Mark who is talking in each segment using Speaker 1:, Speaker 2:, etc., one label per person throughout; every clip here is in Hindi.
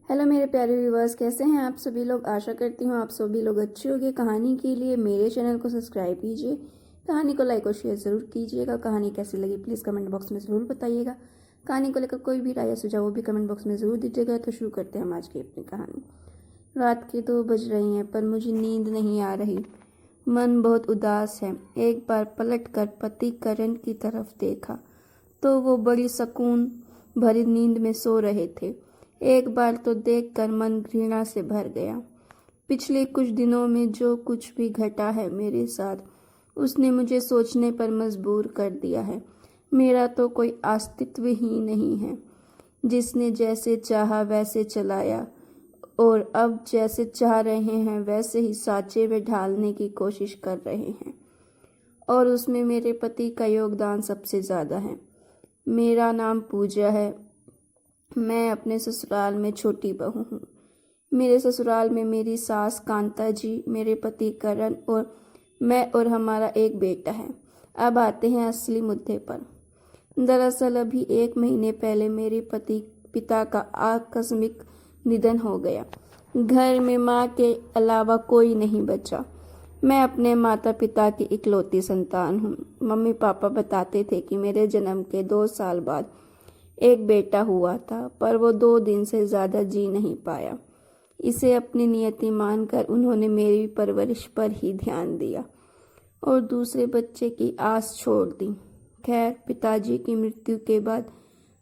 Speaker 1: हेलो मेरे प्यारे व्यूवर्स, कैसे हैं आप सभी लोग। आशा करती हूँ आप सभी लोग अच्छे होंगे। कहानी के लिए मेरे चैनल को सब्सक्राइब कीजिए, कहानी को लाइक और शेयर ज़रूर कीजिएगा। कहानी कैसी लगी प्लीज़ कमेंट बॉक्स में ज़रूर बताइएगा। कहानी को लेकर कोई भी राय या सुझाव वो भी कमेंट बॉक्स में ज़रूर दीजिएगा। तो शुरू करते हैं हम आज की अपनी कहानी। रात के 2 बज रही हैं पर मुझे नींद नहीं आ रही। मन बहुत उदास है। एक बार पलट कर पति करण की तरफ देखा तो वो बड़ी सुकून भरी नींद में सो रहे थे। एक बार तो देखकर मन घृणा से भर गया। पिछले कुछ दिनों में जो कुछ भी घटा है मेरे साथ, उसने मुझे सोचने पर मजबूर कर दिया है। मेरा तो कोई अस्तित्व ही नहीं है। जिसने जैसे चाहा वैसे चलाया और अब जैसे चाह रहे हैं वैसे ही सांचे में ढालने की कोशिश कर रहे हैं, और उसमें मेरे पति का योगदान सबसे ज़्यादा है। मेरा नाम पूजा है। मैं अपने ससुराल में छोटी बहू हूँ। मेरे ससुराल में मेरी सास कांता जी, मेरे पति करण और मैं और हमारा एक बेटा है। अब आते हैं असली मुद्दे पर। दरअसल अभी 1 महीने पहले मेरे पिता का आकस्मिक निधन हो गया। घर में माँ के अलावा कोई नहीं बचा। मैं अपने माता पिता की इकलौती संतान हूँ। मम्मी पापा बताते थे कि मेरे जन्म के 2 साल बाद एक बेटा हुआ था, पर वो 2 दिन से ज़्यादा जी नहीं पाया। इसे अपनी नियति मानकर उन्होंने मेरी परवरिश पर ही ध्यान दिया और दूसरे बच्चे की आस छोड़ दी। खैर, पिताजी की मृत्यु के बाद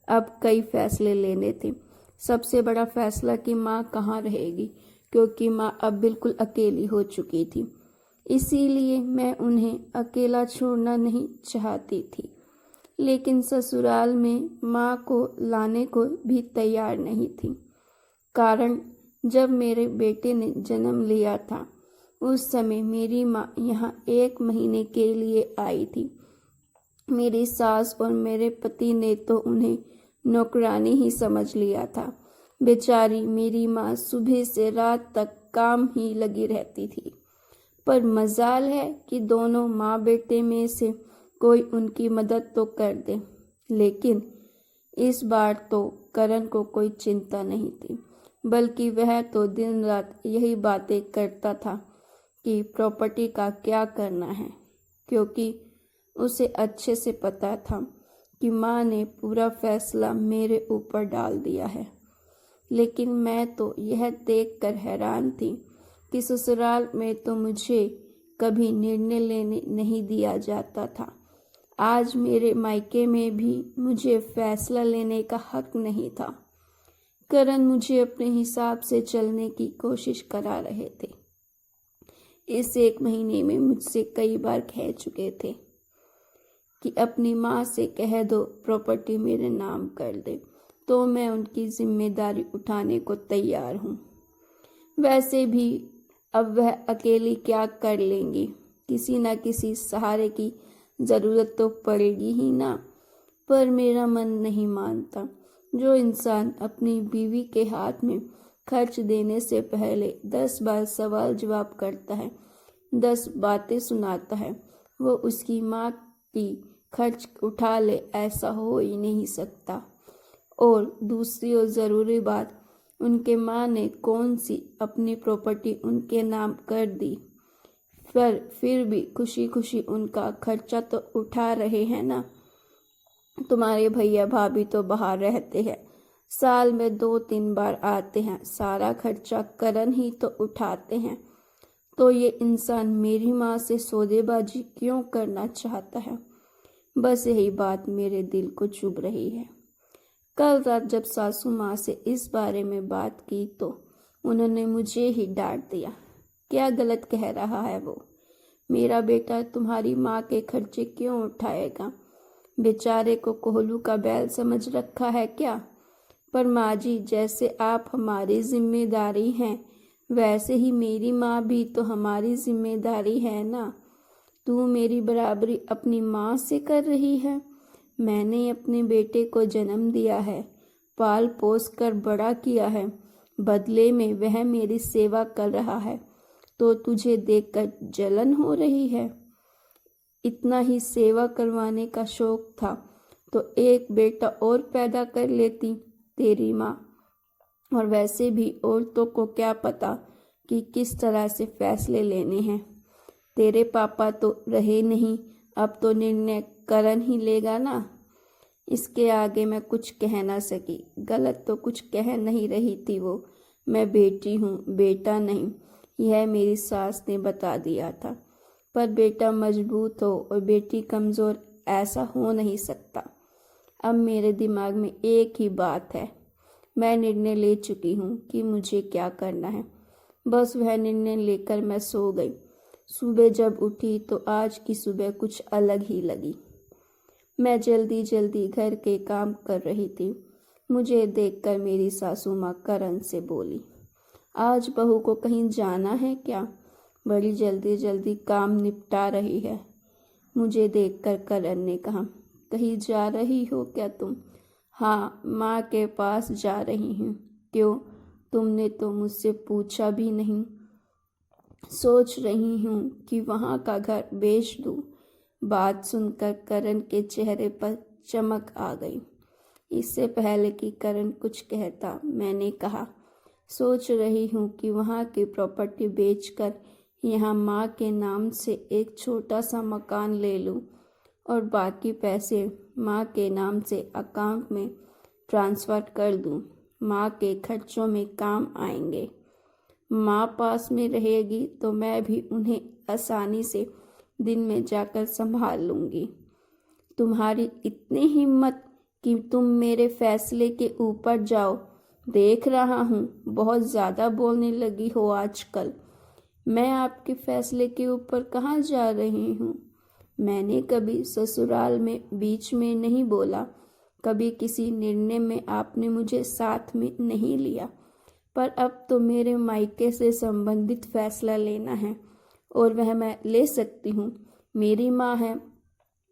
Speaker 1: अब कई फैसले लेने थे। सबसे बड़ा फैसला कि माँ कहाँ रहेगी, क्योंकि माँ अब बिल्कुल अकेली हो चुकी थी। इसीलिए मैं उन्हें अकेला छोड़ना नहीं चाहती थी, लेकिन ससुराल में माँ को लाने को भी तैयार नहीं थी। कारण, जब मेरे बेटे ने जन्म लिया था उस समय मेरी माँ यहाँ 1 महीने के लिए आई थी। मेरी सास और मेरे पति ने तो उन्हें नौकरानी ही समझ लिया था। बेचारी मेरी माँ सुबह से रात तक काम ही लगी रहती थी। पर मजाल है कि दोनों माँ बेटे में से कोई उनकी मदद तो कर दे। लेकिन इस बार तो करण को कोई चिंता नहीं थी, बल्कि वह तो दिन रात यही बातें करता था कि प्रॉपर्टी का क्या करना है, क्योंकि उसे अच्छे से पता था कि माँ ने पूरा फैसला मेरे ऊपर डाल दिया है। लेकिन मैं तो यह देखकर हैरान थी कि ससुराल में तो मुझे कभी निर्णय लेने नहीं दिया जाता था। आज मेरे मायके में भी मुझे फैसला लेने का हक नहीं था। करण मुझे अपने हिसाब से चलने की कोशिश करा रहे थे। इस 1 महीने में मुझसे कई बार कह चुके थे कि अपनी माँ से कह दो प्रॉपर्टी मेरे नाम कर दे, तो मैं उनकी जिम्मेदारी उठाने को तैयार हूँ। वैसे भी अब वह अकेली क्या कर लेंगी, किसी न किसी सहारे की ज़रूरत तो पड़ेगी ही ना। पर मेरा मन नहीं मानता। जो इंसान अपनी बीवी के हाथ में खर्च देने से पहले 10 बार सवाल जवाब करता है, 10 बातें सुनाता है, वो उसकी माँ की खर्च उठा ले, ऐसा हो ही नहीं सकता। और दूसरी और ज़रूरी बात, उनके माँ ने कौन सी अपनी प्रॉपर्टी उनके नाम कर दी, पर फिर भी खुशी खुशी उनका खर्चा तो उठा रहे हैं ना। तुम्हारे भैया भाभी तो बाहर रहते हैं, साल में 2-3 बार आते हैं, सारा खर्चा करण ही तो उठाते हैं। तो ये इंसान मेरी माँ से सौदेबाजी क्यों करना चाहता है? बस यही बात मेरे दिल को चुभ रही है। कल रात जब सासू माँ से इस बारे में बात की तो उन्होंने मुझे ही डांट दिया। क्या गलत कह रहा है वो? मेरा बेटा तुम्हारी माँ के खर्चे क्यों उठाएगा? बेचारे को कोहलू का बैल समझ रखा है क्या? पर माँ जी, जैसे आप हमारी जिम्मेदारी हैं, वैसे ही मेरी माँ भी तो हमारी जिम्मेदारी है ना। तू मेरी बराबरी अपनी माँ से कर रही है। मैंने अपने बेटे को जन्म दिया है, पाल पोस कर बड़ा किया है, बदले में वह मेरी सेवा कर रहा है, तो तुझे देखकर जलन हो रही है? इतना ही सेवा करवाने का शौक था तो एक बेटा और पैदा कर लेती। तेरी माँ और वैसे भी औरतों को क्या पता कि किस तरह से फैसले लेने हैं। तेरे पापा तो रहे नहीं, अब तो निर्णय करण ही लेगा ना। इसके आगे मैं कुछ कह ना सकी। गलत तो कुछ कह नहीं रही थी वो। मैं बेटी हूँ, बेटा नहीं, यह मेरी सास ने बता दिया था। पर बेटा मजबूत हो और बेटी कमज़ोर, ऐसा हो नहीं सकता। अब मेरे दिमाग में एक ही बात है। मैं निर्णय ले चुकी हूँ कि मुझे क्या करना है। बस वह निर्णय लेकर मैं सो गई। सुबह जब उठी तो आज की सुबह कुछ अलग ही लगी। मैं जल्दी जल्दी घर के काम कर रही थी। मुझे देखकर मेरी सासू माँ करण से बोली, आज बहू को कहीं जाना है क्या? बड़ी जल्दी जल्दी काम निपटा रही है। मुझे देखकर करण ने कहा, कहीं जा रही हो क्या तुम? हाँ, माँ के पास जा रही हूँ। क्यों? तुमने तो मुझसे पूछा भी नहीं। सोच रही हूँ कि वहाँ का घर बेच दूँ। बात सुनकर करण के चेहरे पर चमक आ गई। इससे पहले कि करण कुछ कहता, मैंने कहा, सोच रही हूँ कि वहाँ की प्रॉपर्टी बेचकर यहाँ माँ के नाम से एक छोटा सा मकान ले लूँ और बाकी पैसे माँ के नाम से अकाउंट में ट्रांसफ़र कर दूँ। माँ के खर्चों में काम आएंगे। माँ पास में रहेगी तो मैं भी उन्हें आसानी से दिन में जाकर संभाल लूँगी। तुम्हारी इतनी हिम्मत कि तुम मेरे फैसले के ऊपर जाओ। देख रहा हूँ बहुत ज़्यादा बोलने लगी हो आजकल। मैं आपके फैसले के ऊपर कहाँ जा रही हूँ? मैंने कभी ससुराल में बीच में नहीं बोला। कभी किसी निर्णय में आपने मुझे साथ में नहीं लिया। पर अब तो मेरे मायके से संबंधित फैसला लेना है और वह मैं ले सकती हूँ। मेरी माँ है,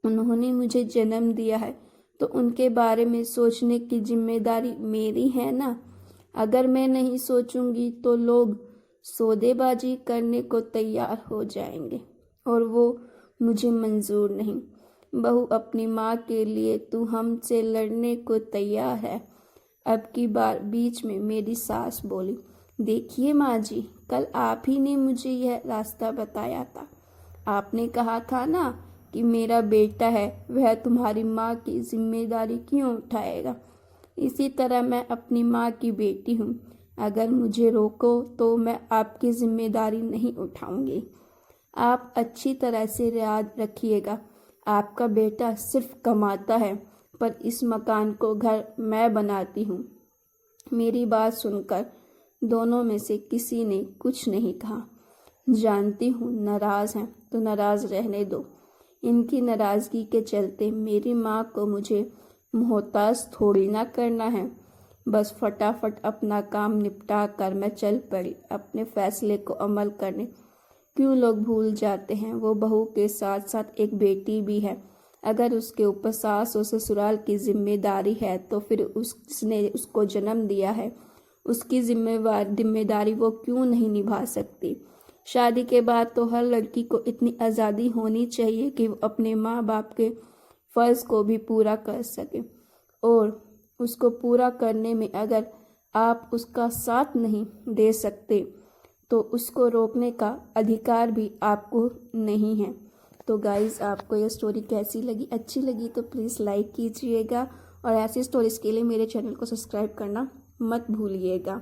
Speaker 1: उन्होंने मुझे जन्म दिया है, तो उनके बारे में सोचने की जिम्मेदारी मेरी है ना। अगर मैं नहीं सोचूंगी तो लोग सौदेबाजी करने को तैयार हो जाएंगे और वो मुझे मंजूर नहीं। बहू, अपनी माँ के लिए तू हमसे लड़ने को तैयार है। अब की बार बीच में मेरी सास बोली, देखिए माँ जी, कल आप ही ने मुझे यह रास्ता बताया था। आपने कहा था ना कि मेरा बेटा है, वह तुम्हारी माँ की जिम्मेदारी क्यों उठाएगा। इसी तरह मैं अपनी माँ की बेटी हूँ। अगर मुझे रोको तो मैं आपकी जिम्मेदारी नहीं उठाऊंगी। आप अच्छी तरह से याद रखिएगा, आपका बेटा सिर्फ कमाता है, पर इस मकान को घर मैं बनाती हूँ। मेरी बात सुनकर दोनों में से किसी ने कुछ नहीं कहा। जानती हूँ नाराज़ हैं तो नाराज़ रहने दो। इनकी नाराज़गी के चलते मेरी माँ को मुझे मोहताज थोड़ी ना करना है। बस फटाफट अपना काम निपटा कर मैं चल पड़ी अपने फैसले को अमल करने। क्यों लोग भूल जाते हैं, वो बहू के साथ साथ एक बेटी भी है। अगर उसके ऊपर सास और ससुराल की जिम्मेदारी है तो फिर उसने उसको जन्म दिया है, उसकी जिम्मेदारी वो क्यों नहीं निभा सकती। शादी के बाद तो हर लड़की को इतनी आज़ादी होनी चाहिए कि वो अपने माँ बाप के फ़र्ज़ को भी पूरा कर सके, और उसको पूरा करने में अगर आप उसका साथ नहीं दे सकते तो उसको रोकने का अधिकार भी आपको नहीं है। तो गाइज़, आपको यह स्टोरी कैसी लगी? अच्छी लगी तो प्लीज़ लाइक कीजिएगा और ऐसी स्टोरीज़ के लिए मेरे चैनल को सब्सक्राइब करना मत भूलिएगा।